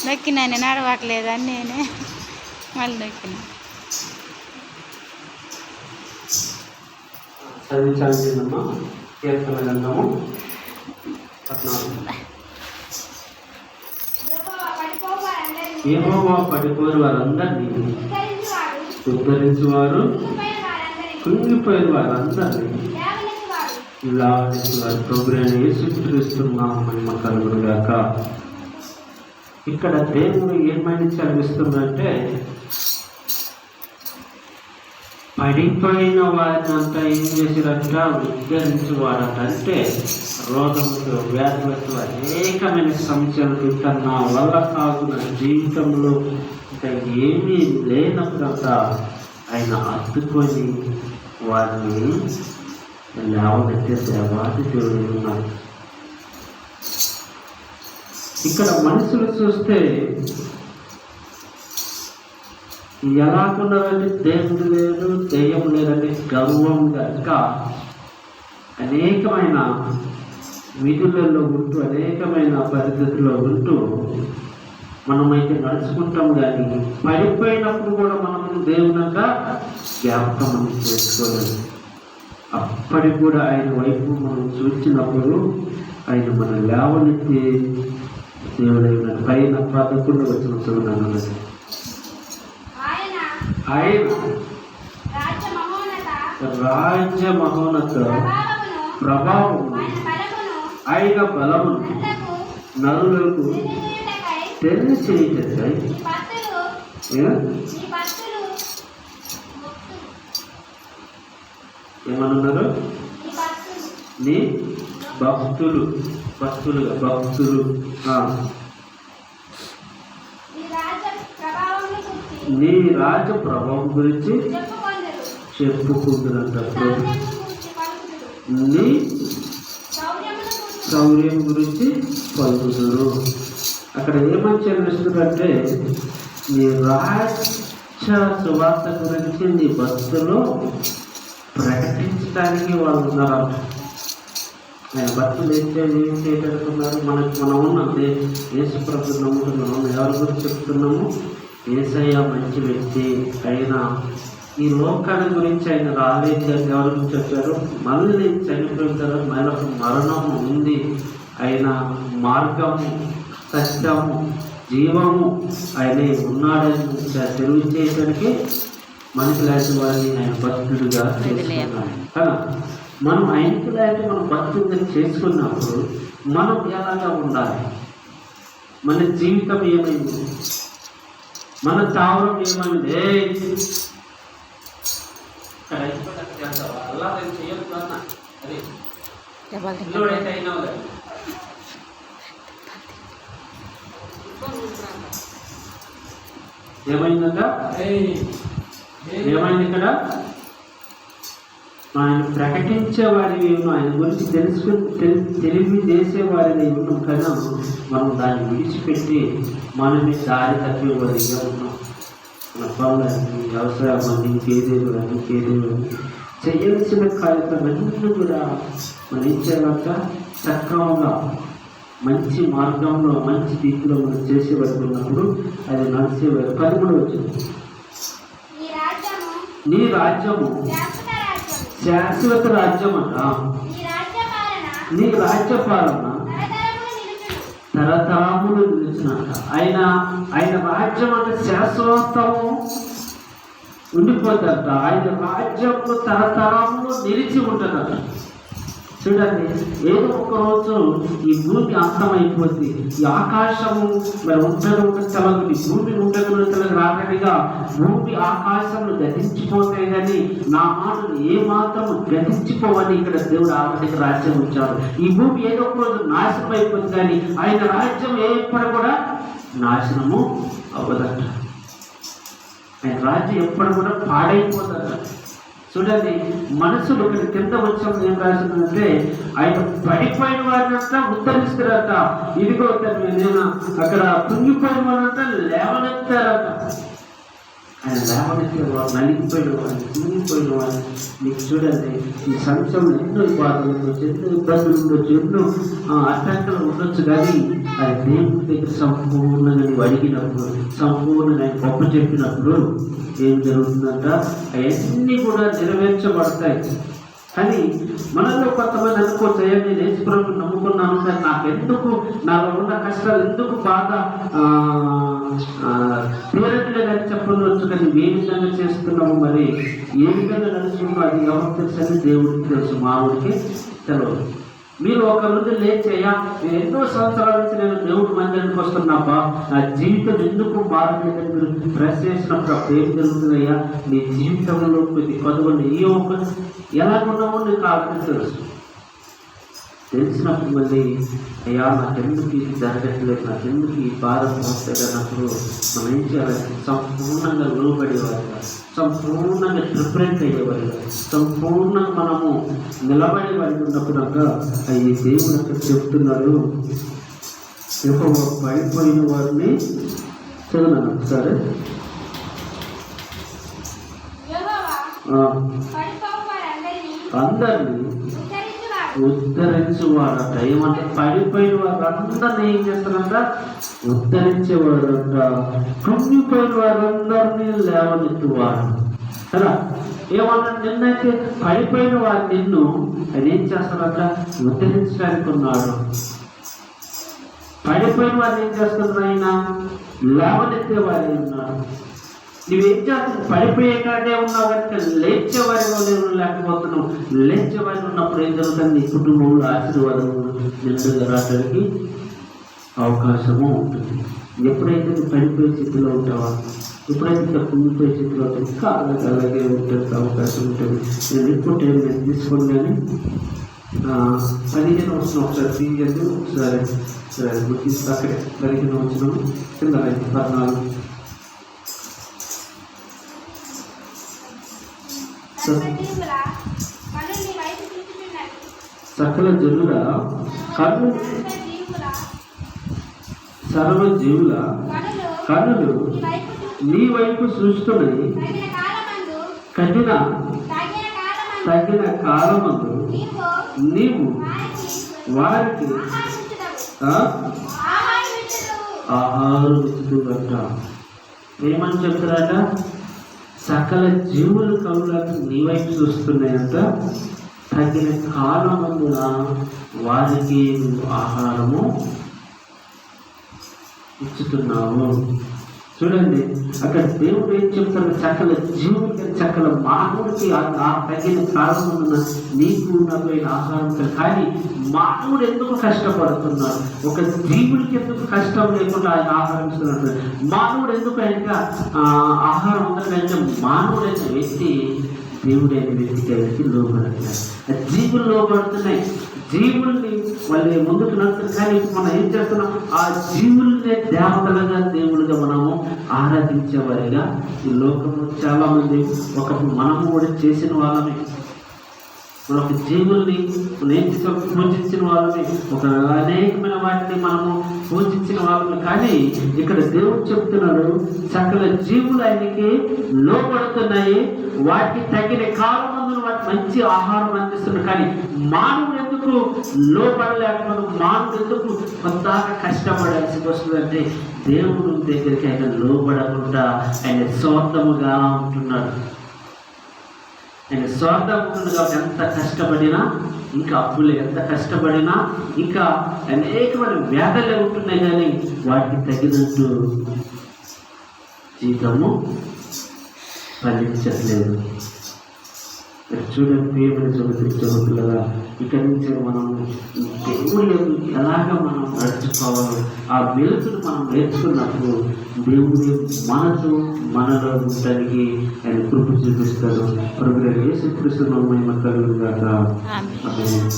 నొక్కినా నేను నడవట్లేదని నేనే మళ్ళీ నొక్కినా. చదివించాల్సిందమ్మా కీర్తన గ్రంథము 14. యెహోవా పడిపోయిన వారందరినీ ఉద్ధరించువారు, కృంగిపోయిన వారందరినీ లావణించువారు. ప్రభువైన యేసుక్రీస్తు నామమున మహిమ కలుగును గాక. ఇక్కడ దేవుడు ఏమని చదివిస్తుందంటే, పడిపోయిన వారిని అంతా ఏం చేసినట్ట ఉద్ధరించువాడట. అంటే రోగములు, వ్యాధులతో అనేకమైన సమస్యలకు తన వల్ల కాకుండా జీవితంలో ఇంకా ఏమీ లేనప్పుడంతా ఆయన అద్దుకొని వారిని లేవనెత్తే సేవాది దేవుడు ఉన్నారు. ఇక్కడ మనుషులు చూస్తే ఎలాగున్నారంటే దేవుడు లేదు, దెయ్యం లేదంటే గర్వంగా ఇంకా అనేకమైన విధులలో ఉంటూ, అనేకమైన పరిస్థితుల్లో ఉంటూ మనమైతే నడుచుకుంటాం. కానీ పడిపోయినప్పుడు కూడా మనం దేవునిగా జ్ఞాపకం మనం చేసుకోలేదు. అప్పటికి కూడా ఆయన వైపు మనం చూసినప్పుడు ఆయన మనం లేవనెత్తి దేవుడైన పైన 11 వచనం చూడాలి. ఆయన రాజ్య మహోన్నత ప్రభావం, ఆయన బలమును నరులకు తెలియచేయటై ఏమన్నారు? నీ భక్తులు నీ రాజ ప్రభావం గురించి చెప్పుకుంటున్నట్టు, నీ శౌర్యం గురించి పలుకుతురు. అక్కడ ఏమని చదివిస్తుందంటే, నీ రాజ్య సువార్త గురించి నీ భక్తులు ప్రకటించడానికి వాళ్ళు ఉన్నారంట. ఆయన భక్తులు ఏం చేయగలుగుతున్నారు? మనం ఉన్నాం, యేసు ప్రభువుని నమ్ముతున్నాము. ఎవరి గురించి చెప్తున్నాము? యేసయ్య మంచి వ్యక్తి, అయినా ఈ లోకాన్ని గురించి ఆయన రాలేదు. ఎవరి గురించి వచ్చారు? మళ్ళీ చనిపోయిన తర్వాత మరొక మరణము ఉంది, ఆయన మార్గము, సత్యము, జీవము ఆయనే ఉన్నాడని తెలియచేయడానికి మనకి లాంటి వారిని ఆయన భక్తుడిగా చేసుకున్నాడు. కదా, మనం ఆయనకి లాంటి మనం భక్తుడిగా చేసుకున్నప్పుడు మనం ఎలాగా ఉండాలి? మన జీవితం ఏమైంది? మన తావరం ఏమైంది? అలా చేయొద్దు అన్న, అది అయినా ఏమైందంట? ఏమైంది ఇక్కడ? ఆయన ప్రకటించే వారిని ఉన్నాం, ఆయన గురించి తెలియజేసేవారిని ఉన్నాం. కదా, మనం దాన్ని విడిచిపెట్టి మనమే దారి తప్పేవారిగా ఉన్నాం. మన పనులన్నీ, వ్యవసాయం, ఇంకేదేవి చేయాల్సిన కార్యక్రమాలన్నీ కూడా మనం ఏం చేయాలంట? సక్రమంగా మంచి మార్గంలో, మంచి రీతిలో మనం చేసేవారు ఉన్నప్పుడు అది నడిచేవారు. 13 వచ్చింది. నీ రాజ్యము శాశ్వత రాజ్యం అంట. నీ రాజ్య పాలన తరతరములు నిలిచినట. ఆయన రాజ్యం అంటే శాశ్వతము ఉండిపోతుందట. ఆయన రాజ్యంలో తరతరములు నిలిచి ఉంటుందట. చూడండి, ఏదో ఒక రోజు ఈ భూమి అంతమైపోతుంది. ఈ ఆకాశము మరి ఉండదు తెలదు, ఈ భూమి ఉండదు తెలదు రాకడిగా భూమి ఆకాశంలో గతించిపోతాయి. కానీ నా మాటలు ఏ మాత్రం గతించిపోవని ఇక్కడ దేవుడు ఆఖరికి రాజ్యం ఉంచాడు. ఈ భూమి ఏదో ఒక రోజు నాశనం అయిపోతుంది, కానీ ఆయన రాజ్యం ఎప్పుడు కూడా నాశనము అవ్వదట. ఆయన రాజ్యం ఎప్పుడు కూడా పాడైపోతుందట. చూడండి, మనసులు ఇక్కడ కింద వచ్చాము ఏం రాసిందంటే, ఆయన పడిపోయిన వారినంతా ఉద్ధరిస్తారట. ఇదిగో నేను అక్కడ కుంగిపోయిన వారంతా లేవనెత్తారట. ఆయన లేవనెత్తిన వారు, నలిగిపోయిన వారు, కుంగిపోయిన వారు. మీకు చూడండి, ఈ సంవత్సరంలో ఎన్నో బాధలు ఉండొచ్చు, ఎన్నో ఇబ్బందులు ఉండొచ్చు, ఎన్నో అడ్డంకులు ఉండొచ్చు, కానీ అది దేవుడి దగ్గర సంపూర్ణంగా నువ్వు అడిగినప్పుడు, సంపూర్ణంగా ఆయన గొప్ప చెప్పినప్పుడు ఏం జరుగుతుందంట, అవన్నీ కూడా నెరవేర్చబడతాయి. కానీ మనలో కొంతమంది అనుకోవచ్చు, అయ్యా నేను యేసుప్రభువుని నమ్ముకున్నాను, కానీ నాకెందుకు నాలో ఉన్న కష్టాలు ఎందుకు బాగా తీరట్లేదని చెప్పవచ్చు. కానీ ఏ విధంగా చేస్తున్నాము, మరి ఏ విధంగా నడుస్తున్నామో అది ఎవరికి తెలుసు అని దేవుడికి తెలుసు, మావుడికి తెలియదు. మీరు ఒక రోజు లేచయ్యా, నేను ఎన్నో సంవత్సరాల నుంచి నేను దేవుడి మందిరానికి వస్తున్నాపా, నా జీవితం ఎందుకు మారలేదని మీరు ప్రెస్ చేసినప్పుడు అప్పుడు ఏం జరుగుతుందయ్యా, నీ జీవితంలో కొద్ది కొద్దిగా ఏ ఒక ఎలాగున్నామో నీకు ఆలోచన తెలుసు. తెలిసినప్పుడు మళ్ళీ అయ్యా నాకెందుకు ఇది జరగట్లేదు, నాకెందుకు ఈ బాధ పోతుంది అన్నప్పుడు మనం ఏం చేయాలి, సంపూర్ణంగా లోబడేవారుగా, సంపూర్ణంగా ప్రిపరేట్ అయ్యేవారుగా, సంపూర్ణంగా మనము నిలబడే వారికి ఉన్నప్పుడు అయ్యి దేవుడు అక్కడ చెప్తున్నాడు. పడిపోయిన వారిని చదువున్నాను ఒకసారి. అందరినీ ఉద్ధరించేవాడట. ఏమంటే పడిపోయిన వారందరినీ ఏం చేస్తారంట, ఉద్ధరించేవాడంట. కృంగిపోయిన వారందరినీ లేవనెత్తువాడు కదా. ఏమన్నా నిన్నైతే పడిపోయిన వారు నిన్ను ఆయన ఏం చేస్తారంట, ఉద్ధరించడానికి ఉన్నాడు. పడిపోయిన వారు ఏం చేస్తున్నారు, ఆయన లేవనెత్తేవారే ఉన్నాడు. నువ్వేం చేస్తున్నావు, పడిపోయే కాడే ఉన్నావు కనుక లేచేవారి లేకపోతున్నావు. లేచేవారి ఉన్నప్పుడు ఏం జరుగుతుంది, నీ కుటుంబంలో ఆశీర్వాదం నిండుగా రావడానికి అవకాశము ఉంటుంది. ఎప్పుడైతే నువ్వు పడిపోయే స్థితిలో ఉంటావా, ఎప్పుడైతే కుంగిపోయే స్థితిలో ఉంటుంది, ఇంకా అలాగే ఉంటుంది అవకాశం ఉంటుంది. నేను రిపోర్ట్ నేను తీసుకోండి, కానీ 15 వచ్చిన ఒకసారి తీయదు, ఒకసారి గుర్తిస్తే అక్కడే 15 వచ్చిన కింద 14. సకల జనుల కన్ను, సర్వజీవుల కన్నులు నీ వైపు చూస్తున్నాయి. తగిన కాలమందు నీవు వారికి ఆహారం ఇచ్చుట. ఏమని చెప్తారట, సకల జీవుల కవులకు నీ వైపు చూస్తున్నాయంట. తగిన కాలమందున వారికి నువ్వు ఆహారము ఇచ్చుతున్నావు. చూడండి అక్కడ దేవుడు ఏం చెప్తాడు, సకల జీవులకి, సకల మానవుడికి తగిన కాలమందున నీకు నవ్వైన ఆహారం. కానీ మానవుడు ఎందుకు కష్టపడుతున్నాడు, ఒక జీవుడికి ఎందుకు కష్టం లేకుండా ఆయన ఆహారం ఇస్తున్నాడు. మానవుడు ఎందుకు ఆయనగా ఆహారం ఉందంటే, మానవుడైన వ్యక్తి దేవుడైన వ్యక్తికి లోబడుతున్నాడు. జీవులు లోబడుతున్నాయి, జీవుల్ని వాళ్ళని ముందుకు నడుస్తుంది. కానీ మనం ఏం చేస్తున్నాం, ఆ జీవుల్నే దేవతలుగా దేవులుగా మనము ఆరాధించేవారిగా ఈ లోకంలో చాలా మంది ఒకప్పుడు మనము కూడా చేసిన వాళ్ళమే. మన ఒక జీవుల్ని పూజించిన వాళ్ళని, ఒక అనేకమైన వాటిని మనము పూజించిన వాళ్ళని. కానీ ఇక్కడ దేవుడు చెప్తున్నాడు, సకల జీవులు ఆయనకి లోపడుతున్నాయి, వాటికి తగిన కాలమందున వాటి మంచి ఆహారం అందిస్తున్నాడు. కానీ మానవుడు ఎందుకు లోపడలేకపోతే, మానవుడు ఎందుకు కొంతగా కష్టపడాల్సి వస్తుందంటే, దేవుడు దగ్గరికి ఆయన లోపడకుండా ఆయన స్వార్థముగా ఉంటున్నాడు. ఆయన స్వార్థముగా ఎంత కష్టపడినా, ఇంకా అప్పులు ఎంత కష్టపడినా, ఇంకా అనేకమైన వ్యాధులు ఉంటున్నాయి, కానీ వాటికి తగినట్టు జీతము ఫలించట్లేదు. చూడండి ప్రియమైన చదువుతున్నదా, ఇక్కడి నుంచి మనం దేవుడు ఎలాగ మనం నడుచుకోవాలి, ఆ వెలుగును మనం నేర్చుకున్నప్పుడు దేవుడు మనలో ఉండడానికి ఆయన కృప చూపిస్తాడు. ప్రభువైన యేసుక్రీస్తు నామమున మహిమ కలుగును గాక. ఆమేన్.